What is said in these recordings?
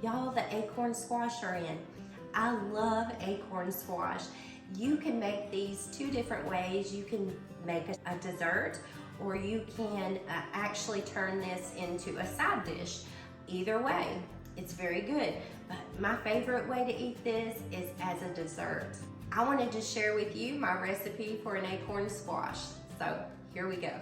Y'all, the acorn squash are in. I love acorn squash. You can make these two different ways. You can make a dessert, or you can actually turn this into a side dish. Either way, it's very good. But my favorite way to eat this is as a dessert. I wanted to share with you my recipe for an acorn squash. So here we go.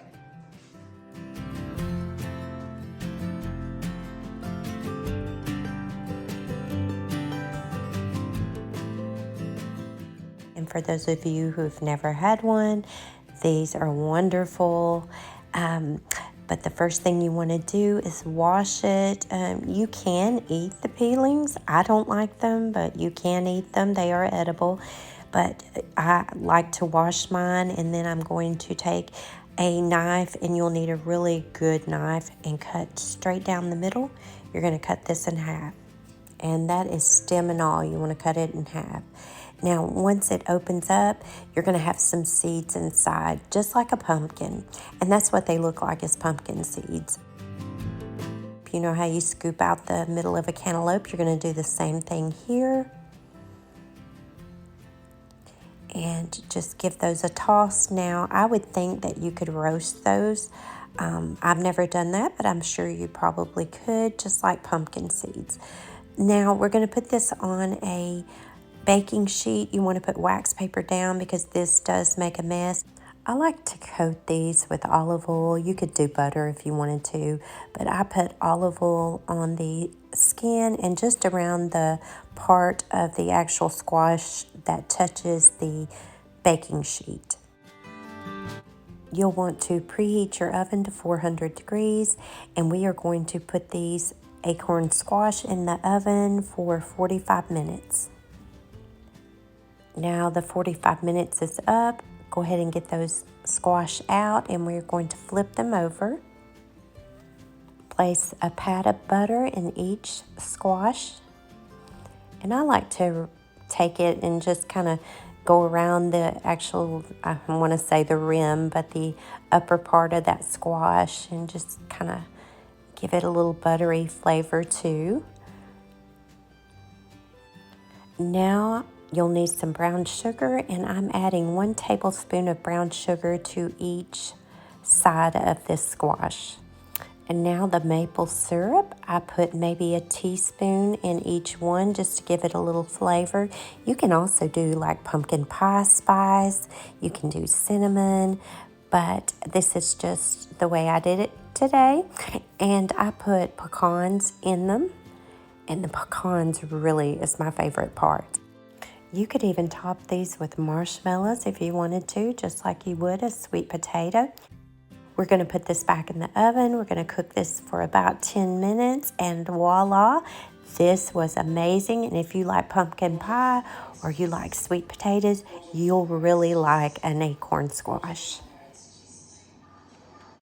And for those of you who've never had one, these are wonderful. But the first thing you want to do is wash it. You can eat the peelings. I don't like them, but you can eat them. They are edible. But I like to wash mine, and then I'm going to take a knife, and you'll need a really good knife, and cut straight down the middle. You're going to cut this in half. And that is stem and all. You want to cut it in half. Now, once it opens up, you're going to have some seeds inside, just like a pumpkin. And that's what they look like, is pumpkin seeds. You know how you scoop out the middle of a cantaloupe? You're going to do the same thing here. And just give those a toss. Now, I would think that you could roast those. I've never done that, but I'm sure you probably could, just like pumpkin seeds. Now, we're going to put this on a baking sheet. You want to put wax paper down because this does make a mess. I like to coat these with olive oil. You could do butter if you wanted to, but I put olive oil on the skin and just around the part of the actual squash that touches the baking sheet. You'll want to preheat your oven to 400 degrees, and we are going to put these acorn squash in the oven for 45 minutes. Now the 45 minutes is up. Go ahead and get those squash out, and we're going to flip them over. Place a pat of butter in each squash. And I like to take it and just kind of go around the actual, I want to say the rim, but the upper part of that squash, and just kind of give it a little buttery flavor too. Now you'll need some brown sugar, and I'm adding 1 tablespoon of brown sugar to each side of this squash. And now the maple syrup, I put maybe a teaspoon in each one just to give it a little flavor. You can also do like pumpkin pie spice, you can do cinnamon, but this is just the way I did it today. And I put pecans in them, and the pecans really is my favorite part. You could even top these with marshmallows if you wanted to, just like you would a sweet potato. We're going to put this back in the oven. We're going to cook this for about 10 minutes, and voila, this was amazing. And if you like pumpkin pie or you like sweet potatoes, you'll really like an acorn squash.